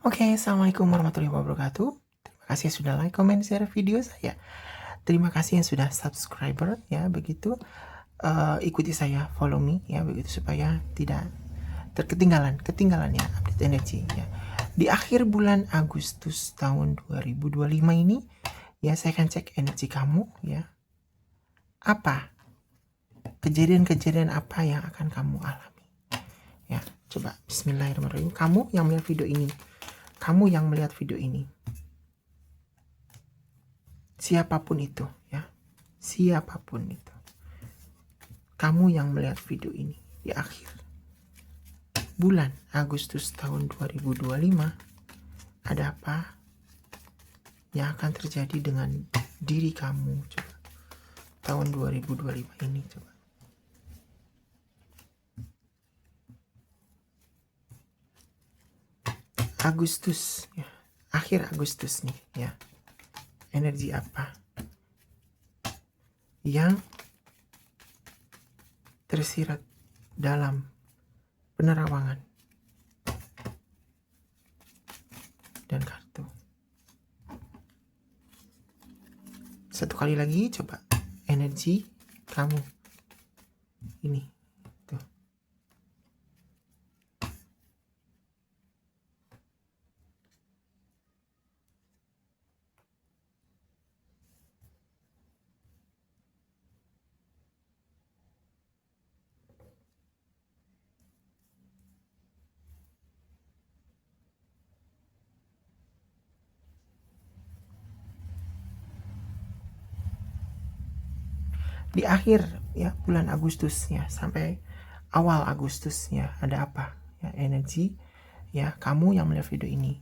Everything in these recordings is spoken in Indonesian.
Oke, assalamualaikum warahmatullahi wabarakatuh. Terima kasih yang sudah like, comment, share video saya. Terima kasih yang sudah subscriber ya, begitu. Ikuti saya, follow me ya, begitu supaya tidak ketinggalan ya update energi ya. Di akhir bulan Agustus tahun 2025 ini ya, saya akan cek energi kamu ya. Apa kejadian-kejadian apa yang akan kamu alami? Ya, coba bismillahirrahmanirrahim. Kamu yang melihat video ini. Siapapun itu ya. Siapapun itu. Kamu yang melihat video ini di akhir bulan Agustus tahun 2025, ada apa yang akan terjadi dengan diri kamu coba tahun 2025 ini coba. Agustus ya, akhir Agustus nih ya. Energi apa yang tersirat dalam penerawangan dan kartu. Satu kali lagi coba energi kamu ini tuh. Di akhir ya bulan Agustus ya sampai awal Agustus ya, ada apa ya energi ya kamu yang melihat video ini.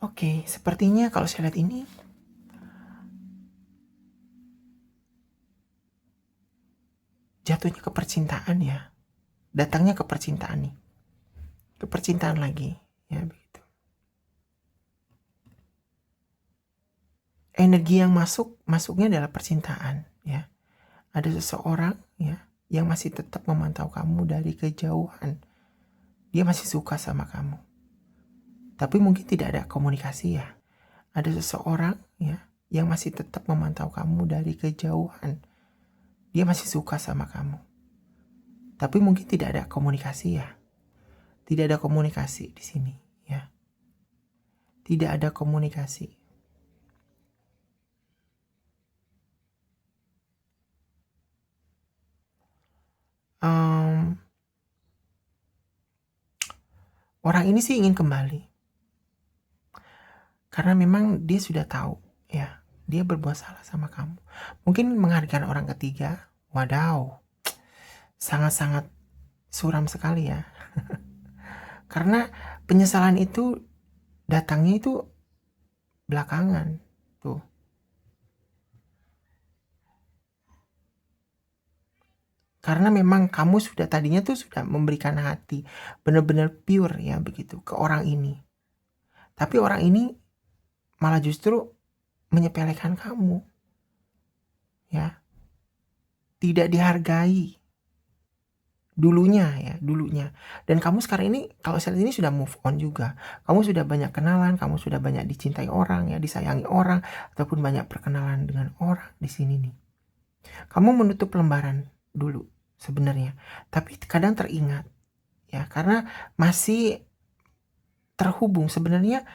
Oke, sepertinya kalau saya lihat ini jatuhnya ke percintaan ya. Datangnya ke percintaan nih. Ke percintaan lagi ya begitu. Energi yang masuknya adalah percintaan ya. Ada seseorang ya yang masih tetap memantau kamu dari kejauhan. Dia masih suka sama kamu. Tapi mungkin tidak ada komunikasi ya. Ada seseorang ya yang masih tetap memantau kamu dari kejauhan. Dia masih suka sama kamu. Tapi mungkin tidak ada komunikasi ya. Tidak ada komunikasi di sini ya. Tidak ada komunikasi. Orang ini sih ingin kembali. Karena memang dia sudah tahu ya, dia berbuat salah sama kamu. Mungkin menghargai orang ketiga. Wadaw. Sangat-sangat suram sekali ya. Karena penyesalan itu datangnya itu belakangan tuh. Karena memang kamu tadinya tuh sudah memberikan hati benar-benar pure ya begitu ke orang ini. Tapi orang ini malah justru menyepelekan kamu. Ya. Tidak dihargai. Dulunya. Dan kamu sekarang ini kalau saat ini sudah move on juga. Kamu sudah banyak kenalan, kamu sudah banyak dicintai orang ya, disayangi orang, ataupun banyak perkenalan dengan orang di sini nih. Kamu menutup lembaran dulu sebenarnya, tapi kadang teringat ya, karena masih terhubung sebenarnya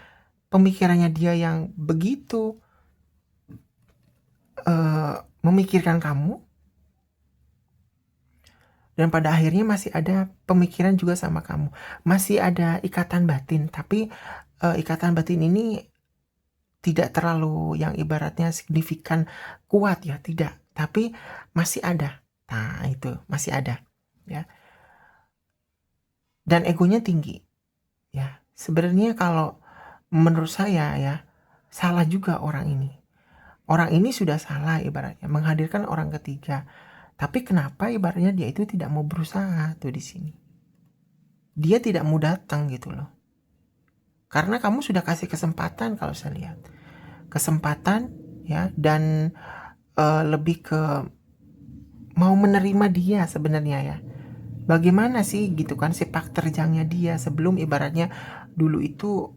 pemikirannya dia yang begitu memikirkan kamu, dan pada akhirnya masih ada pemikiran juga sama kamu, masih ada ikatan batin, tapi ikatan batin ini tidak terlalu yang ibaratnya signifikan kuat ya, tidak, tapi masih ada. Nah itu masih ada ya. Dan egonya tinggi ya. Sebenarnya kalau menurut saya ya, salah juga orang ini. Orang ini sudah salah ibaratnya menghadirkan orang ketiga. Tapi kenapa ibaratnya dia itu tidak mau berusaha tuh di sini. Dia tidak mau datang gitu loh. Karena kamu sudah kasih kesempatan kalau saya lihat. Kesempatan ya, dan lebih ke mau menerima dia sebenarnya ya. Bagaimana sih gitu kan sepak terjangnya dia sebelum ibaratnya dulu itu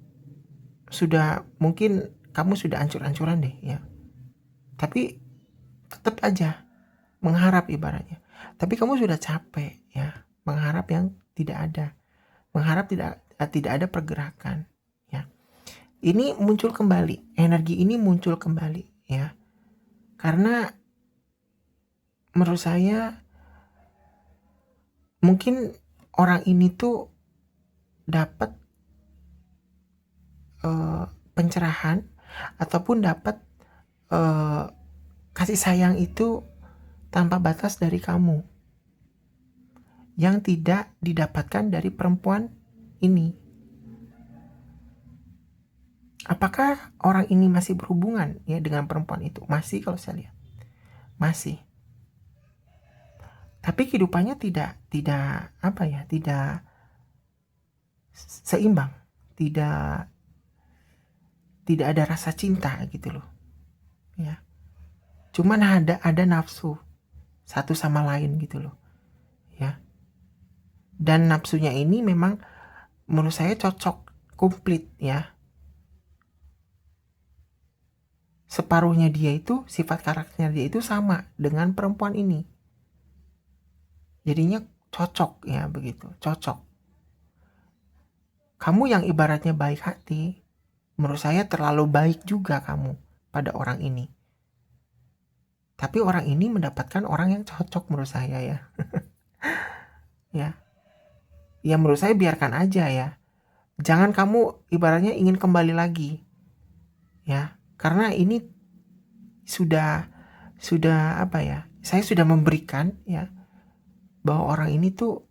sudah mungkin kamu sudah ancur-ancuran deh ya. Tapi tetap aja mengharap ibaratnya. Tapi kamu sudah capek ya, mengharap yang tidak ada. Mengharap tidak ada pergerakan ya. Ini muncul kembali, energi ini muncul kembali ya. Karena menurut saya mungkin orang ini tuh dapat pencerahan ataupun dapat kasih sayang itu tanpa batas dari kamu yang tidak didapatkan dari perempuan ini. Apakah orang ini masih berhubungan ya dengan perempuan itu? Masih, kalau saya lihat masih. Tapi kehidupannya tidak apa ya, tidak seimbang, tidak ada rasa cinta gitu loh ya. Cuman ada nafsu satu sama lain gitu loh ya. Dan nafsunya ini memang menurut saya cocok, komplit ya. Separuhnya dia itu, sifat karakternya dia itu sama dengan perempuan ini. Jadinya cocok ya, begitu, cocok. Kamu yang ibaratnya baik hati, menurut saya terlalu baik juga kamu pada orang ini. Tapi orang ini mendapatkan orang yang cocok menurut saya ya. Ya. Ya menurut saya biarkan aja ya. Jangan kamu ibaratnya ingin kembali lagi. Ya, karena ini sudah apa ya? Saya sudah memberikan ya bahwa orang ini tuh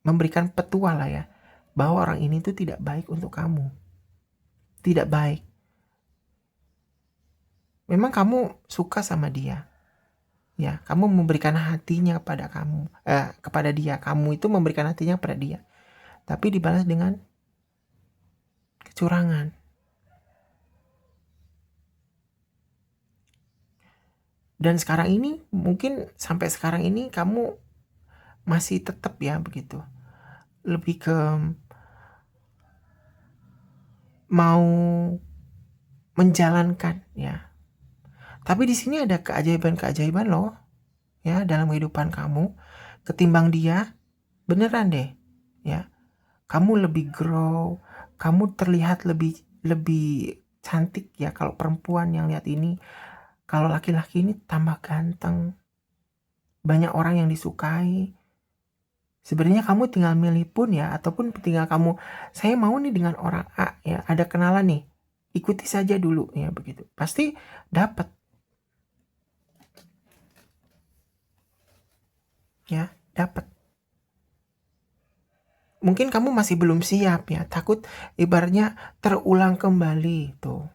memberikan petua lah ya, bahwa orang ini tuh tidak baik untuk kamu. Tidak baik. Memang kamu suka sama dia. Ya, kamu memberikan hatinya kepada kamu, kepada dia. Kamu itu memberikan hatinya kepada dia. Tapi dibalas dengan kecurangan. Dan sekarang ini, mungkin sampai sekarang ini kamu masih tetap ya begitu. Lebih ke mau menjalankan ya. Tapi di sini ada keajaiban-keajaiban loh ya dalam kehidupan kamu ketimbang dia. Beneran deh ya. Kamu lebih grow, kamu terlihat lebih cantik ya kalau perempuan yang lihat ini. Kalau laki-laki ini tambah ganteng. Banyak orang yang disukai. Sebenarnya kamu tinggal milih pun ya, ataupun tinggal kamu, saya mau nih dengan orang A ya, ada kenalan nih, ikuti saja dulu ya begitu. Pasti dapat. Ya, dapat. Mungkin kamu masih belum siap ya, takut ibaratnya terulang kembali tuh.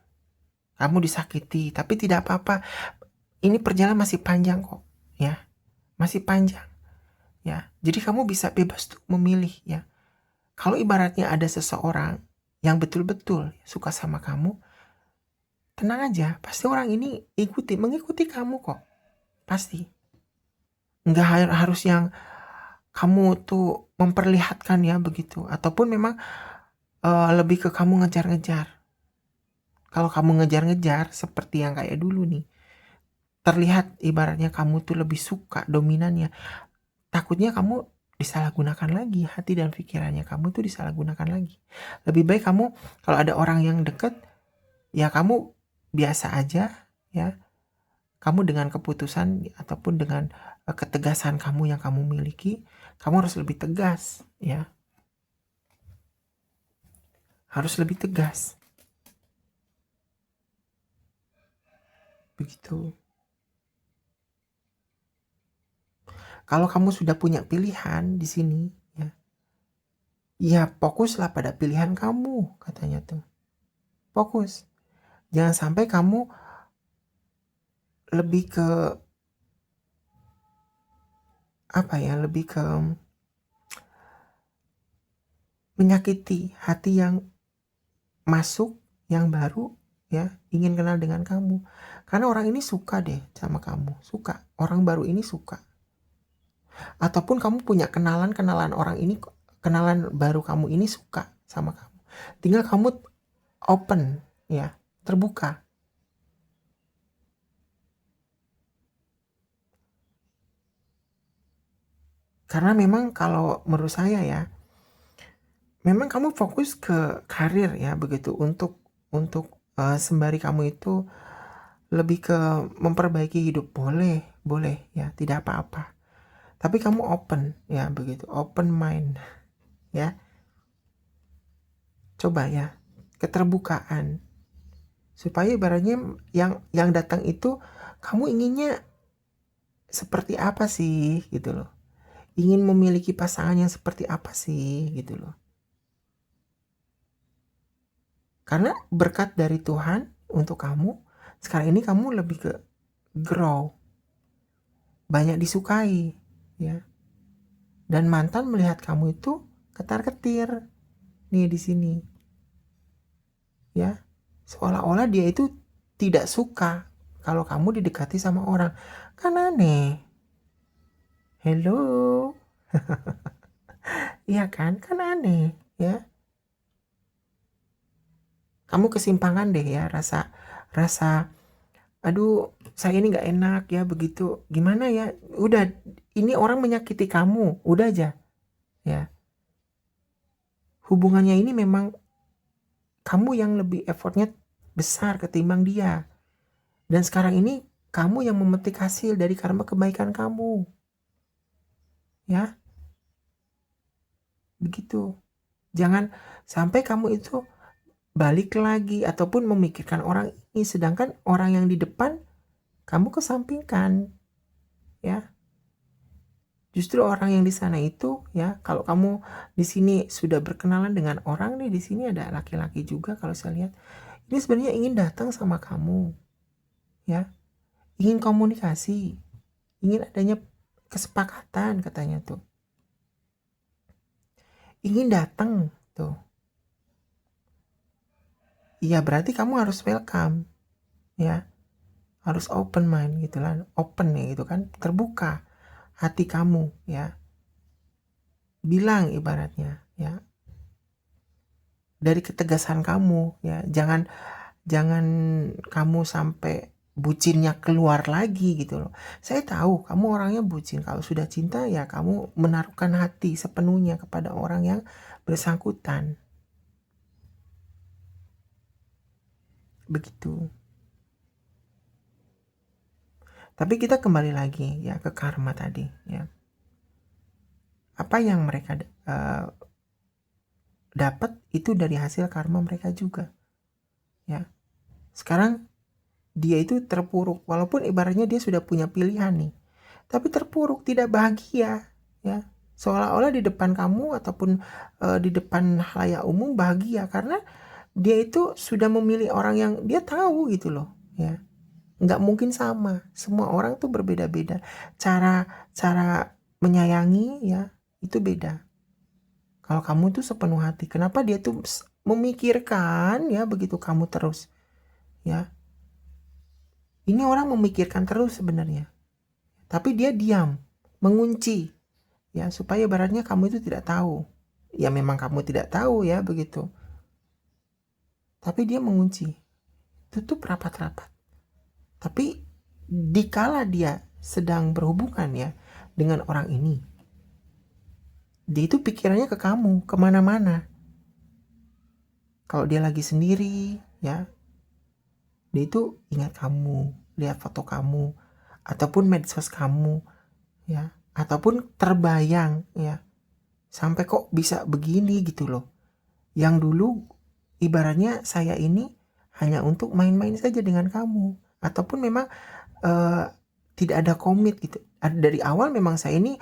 Kamu disakiti, tapi tidak apa-apa. Ini perjalanan masih panjang kok ya. Masih panjang. Ya, jadi kamu bisa bebas tuh memilih ya. Kalau ibaratnya ada seseorang yang betul-betul suka sama kamu, tenang aja, pasti orang ini mengikuti kamu kok. Pasti. Nggak harus yang kamu tuh memperlihatkan ya begitu. Ataupun memang lebih ke kamu ngejar-ngejar. Kalau kamu ngejar-ngejar seperti yang kayak dulu nih, terlihat ibaratnya kamu tuh lebih suka dominannya. Takutnya kamu disalahgunakan lagi, hati dan pikirannya kamu tuh disalahgunakan lagi. Lebih baik kamu kalau ada orang yang deket, ya kamu biasa aja ya. Kamu dengan keputusan ataupun dengan ketegasan kamu yang kamu miliki, kamu harus lebih tegas ya. Harus lebih tegas. Begitu. Kalau kamu sudah punya pilihan di sini ya. Ya fokuslah pada pilihan kamu katanya tuh. Fokus. Jangan sampai kamu lebih ke apa ya, lebih ke menyakiti hati yang masuk, yang baru ya, ingin kenal dengan kamu. Karena orang ini suka deh sama kamu, suka. Orang baru ini suka. Ataupun kamu punya kenalan orang ini, kenalan baru kamu ini suka sama kamu. Tinggal kamu open, ya, terbuka. Karena memang kalau menurut saya ya, memang kamu fokus ke karir ya begitu, untuk sembari kamu itu lebih ke memperbaiki hidup, boleh ya, tidak apa-apa. Tapi kamu open ya begitu, open mind ya. Coba ya, keterbukaan. Supaya ibaratnya yang datang itu kamu inginnya seperti apa sih gitu loh. Ingin memiliki pasangan yang seperti apa sih gitu loh. Karena berkat dari Tuhan untuk kamu, sekarang ini kamu lebih ke grow, banyak disukai ya. Dan mantan melihat kamu itu ketar-ketir nih di sini. Ya. Seolah-olah dia itu tidak suka kalau kamu didekati sama orang. Kan aneh. Hello. Iya kan? Kan aneh ya. Kamu kesimpangan deh ya, rasa aduh saya ini nggak enak ya begitu. Gimana ya? Udah, ini orang menyakiti kamu, udah aja ya. Hubungannya ini memang kamu yang lebih effortnya besar ketimbang dia. Dan sekarang ini kamu yang memetik hasil dari karma kebaikan kamu. Ya, begitu. Jangan sampai kamu itu balik lagi ataupun memikirkan orang ini, sedangkan orang yang di depan kamu kesampingkan. Ya. Justru orang yang di sana itu ya, kalau kamu di sini sudah berkenalan dengan orang nih, di sini ada laki-laki juga kalau saya lihat. Ini sebenarnya ingin datang sama kamu. Ya. Ingin komunikasi. Ingin adanya kesepakatan katanya tuh. Ingin datang tuh. Iya, berarti kamu harus welcome. Ya. Harus open mind gitu lah. Open ya gitu kan. Terbuka hati kamu ya. Bilang ibaratnya ya. Dari ketegasan kamu ya. Jangan kamu sampai bucinnya keluar lagi gitu loh. Saya tahu kamu orangnya bucin. Kalau sudah cinta ya kamu menaruhkan hati sepenuhnya kepada orang yang bersangkutan. Begitu. Tapi kita kembali lagi ya ke karma tadi ya. Apa yang mereka dapat itu dari hasil karma mereka juga. Ya. Sekarang dia itu terpuruk, walaupun ibaratnya dia sudah punya pilihan nih. Tapi terpuruk, tidak bahagia ya. Seolah-olah di depan kamu ataupun di depan halayak umum bahagia karena dia itu sudah memilih orang yang dia tahu gitu loh ya. Nggak mungkin sama, semua orang tuh berbeda-beda, cara menyayangi ya itu beda. Kalau kamu tuh sepenuh hati, kenapa dia tuh memikirkan ya begitu kamu terus ya. Ini orang memikirkan terus sebenarnya, tapi dia diam, mengunci ya, supaya baratnya kamu itu tidak tahu. Ya memang kamu tidak tahu ya begitu, tapi dia mengunci, tutup rapat-rapat. Tapi dikala dia sedang berhubungan ya dengan orang ini, dia itu pikirannya ke kamu, kemana-mana. Kalau dia lagi sendiri ya, dia itu ingat kamu, lihat foto kamu, ataupun medsos kamu ya, ataupun terbayang ya, sampai kok bisa begini gitu loh. Yang dulu ibaratnya saya ini hanya untuk main-main saja dengan kamu, ataupun memang tidak ada komit gitu. Dari awal memang saya ini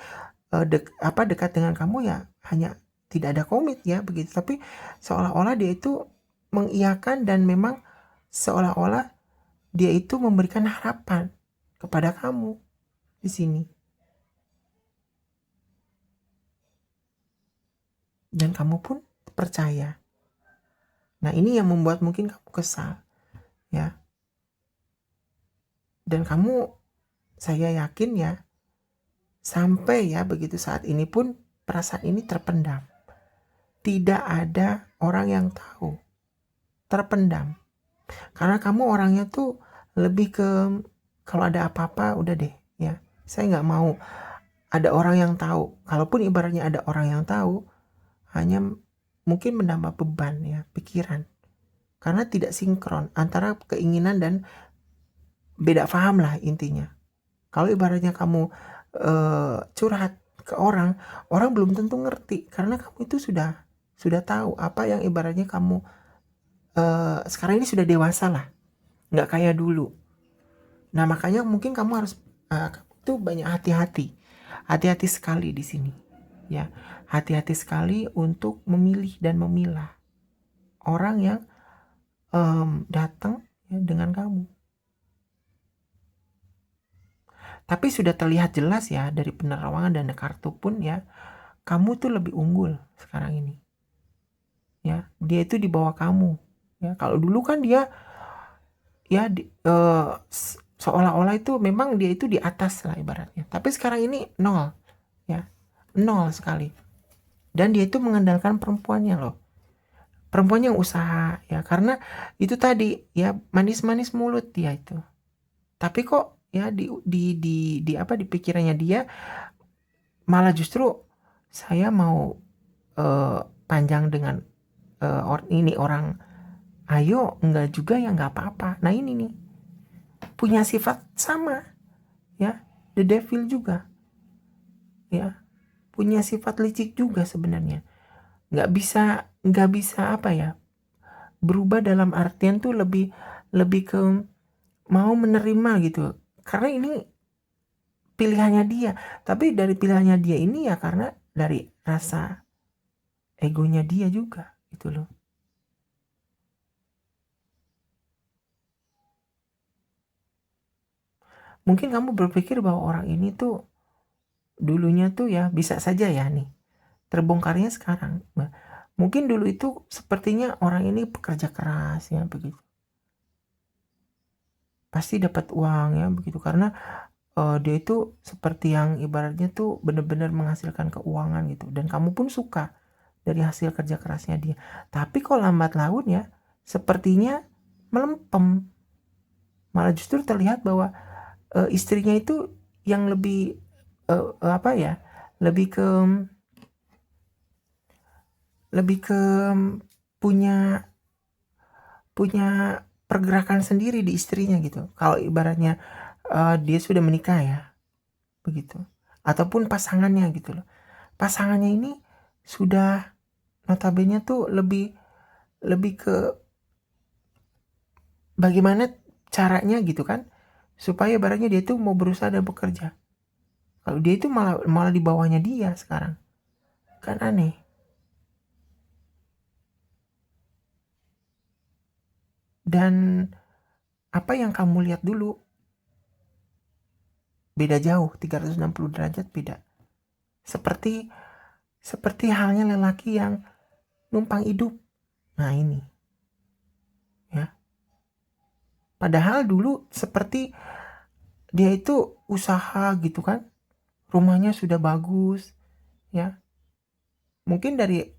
dekat dengan kamu ya hanya tidak ada komit ya begitu, tapi seolah-olah dia itu mengiyakan dan memang seolah-olah dia itu memberikan harapan kepada kamu di sini. Dan kamu pun percaya. Nah, ini yang membuat mungkin kamu kesal ya. Dan kamu, saya yakin ya, Sampai ya begitu saat ini pun perasaan ini terpendam. Tidak ada orang yang tahu. Terpendam. Karena kamu orangnya tuh lebih ke kalau ada apa-apa udah deh ya. Saya nggak mau ada orang yang tahu. Kalaupun ibaratnya ada orang yang tahu, hanya mungkin menambah beban ya pikiran. Karena tidak sinkron antara keinginan dan beda paham lah intinya. Kalau ibaratnya kamu curhat ke orang belum tentu ngerti karena kamu itu sudah tahu apa yang ibaratnya kamu sekarang ini sudah dewasa lah, nggak kayak dulu. Nah makanya mungkin kamu harus tuh banyak hati-hati sekali di sini ya, hati-hati sekali untuk memilih dan memilah orang yang datang ya, dengan kamu. Tapi sudah terlihat jelas ya dari penerawangan dan kartu pun ya, kamu tuh lebih unggul sekarang ini. Ya, dia itu di bawah kamu. Ya, kalau dulu kan dia ya seolah-olah itu memang dia itu di atas lah ibaratnya. Tapi sekarang ini nol. Ya, nol sekali. Dan dia itu mengandalkan perempuannya loh. Perempuan yang usaha ya, karena itu tadi ya manis-manis mulut dia itu. Tapi kok ya di apa di pikirannya dia malah justru saya mau panjang dengan ini orang, ayo enggak juga ya nggak apa-apa. Nah ini nih punya sifat sama ya, the devil juga ya, punya sifat licik juga sebenarnya. Nggak bisa apa ya, berubah dalam artian tuh lebih ke mau menerima gitu. Karena ini pilihannya dia. Tapi dari pilihannya dia ini ya karena dari rasa egonya dia juga gitu loh. Mungkin kamu berpikir bahwa orang ini tuh dulunya tuh ya bisa saja ya nih terbongkarnya sekarang. Nah, mungkin dulu itu sepertinya orang ini pekerja keras ya begitu. Pasti dapat uang ya begitu karena dia itu seperti yang ibaratnya tuh benar-benar menghasilkan keuangan gitu, dan kamu pun suka dari hasil kerja kerasnya dia. Tapi kok lambat laun ya sepertinya melempem, malah justru terlihat bahwa istrinya itu yang lebih apa ya, lebih ke punya pergerakan sendiri di istrinya gitu. Kalau ibaratnya dia sudah menikah ya begitu, ataupun pasangannya gitu loh. Pasangannya ini sudah notabene tuh lebih ke bagaimana caranya gitu kan, supaya ibaratnya dia tuh mau berusaha dan bekerja. Kalau dia itu malah di bawahnya dia sekarang, kan aneh. Dan apa yang kamu lihat dulu beda jauh, 360 derajat beda. Seperti halnya lelaki yang numpang hidup. Nah ini ya, padahal dulu seperti dia itu usaha gitu kan, rumahnya sudah bagus ya. Mungkin dari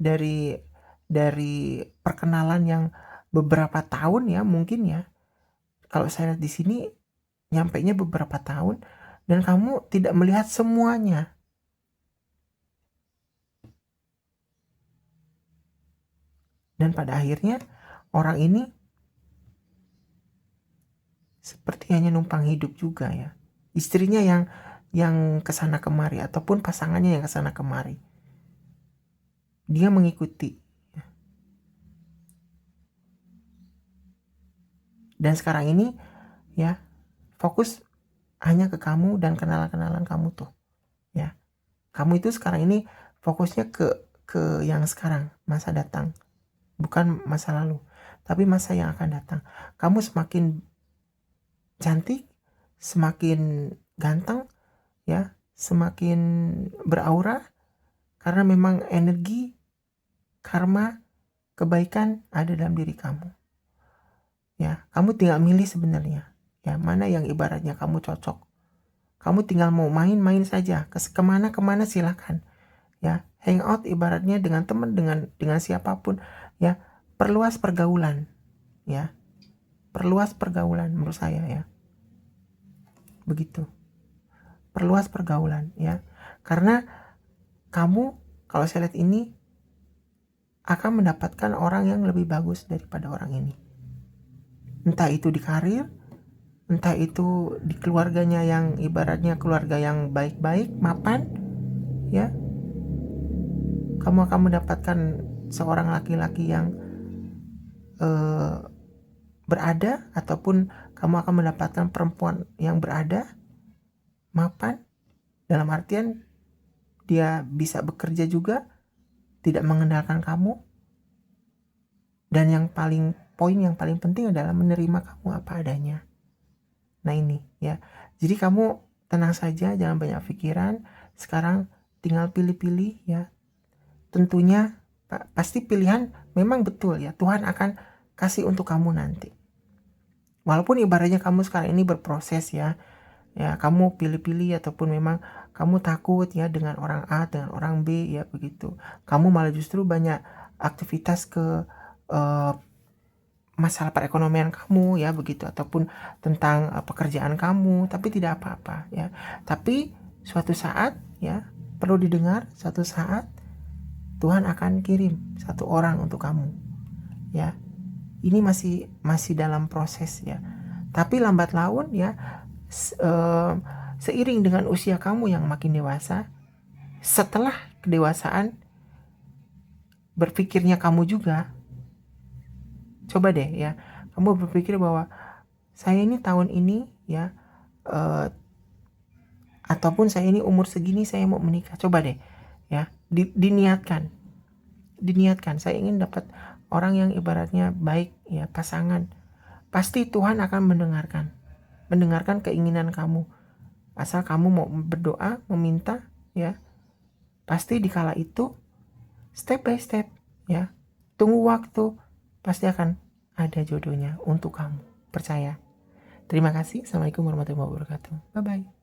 perkenalan yang beberapa tahun ya mungkin ya, kalau saya lihat di sini nyampainya beberapa tahun dan kamu tidak melihat semuanya. Dan pada akhirnya orang ini seperti hanya numpang hidup juga ya. Istrinya yang kesana kemari ataupun pasangannya yang kesana kemari. Dia mengikuti. Dan sekarang ini ya fokus hanya ke kamu dan kenalan-kenalan kamu tuh. Ya. Kamu itu sekarang ini fokusnya ke yang sekarang, masa datang. Bukan masa lalu, tapi masa yang akan datang. Kamu semakin cantik, semakin ganteng ya, semakin beraura karena memang energi karma kebaikan ada dalam diri kamu. Ya, kamu tinggal milih sebenarnya ya mana yang ibaratnya kamu cocok. Kamu tinggal mau main-main saja, kemana-kemana silakan. Ya, hangout ibaratnya dengan teman, dengan siapapun. Ya, perluas pergaulan. Ya, perluas pergaulan menurut saya ya. Begitu. Perluas pergaulan ya. Karena kamu kalau saya lihat ini akan mendapatkan orang yang lebih bagus daripada orang ini. Entah itu di karir, entah itu di keluarganya yang ibaratnya keluarga yang baik-baik, mapan, ya. Kamu akan mendapatkan seorang laki-laki yang berada, ataupun kamu akan mendapatkan perempuan yang berada, mapan, dalam artian dia bisa bekerja juga, tidak mengandalkan kamu, dan poin yang paling penting adalah menerima kamu apa adanya. Nah ini ya, jadi kamu tenang saja, jangan banyak pikiran. Sekarang tinggal pilih-pilih ya. Tentunya pasti pilihan memang betul ya, Tuhan akan kasih untuk kamu nanti. Walaupun ibaratnya kamu sekarang ini berproses ya, kamu pilih-pilih ataupun memang kamu takut ya dengan orang A, dengan orang B ya begitu. Kamu malah justru banyak aktivitas ke masalah perekonomian kamu ya begitu, ataupun tentang pekerjaan kamu, tapi tidak apa-apa ya. Tapi suatu saat ya, perlu didengar, suatu saat Tuhan akan kirim satu orang untuk kamu ya. Ini masih dalam proses ya. Tapi lambat laun ya, seiring dengan usia kamu yang makin dewasa, setelah kedewasaan berpikirnya kamu juga, coba deh ya, kamu berpikir bahwa saya ini tahun ini ya, ataupun saya ini umur segini saya mau menikah. Coba deh ya, diniatkan, saya ingin dapat orang yang ibaratnya baik ya, pasangan. Pasti Tuhan akan mendengarkan keinginan kamu. Asal kamu mau berdoa, meminta ya, pasti dikala itu step by step ya, tunggu waktu, pasti akan ada jodohnya untuk kamu. Percaya. Terima kasih. Assalamualaikum warahmatullahi wabarakatuh. Bye bye.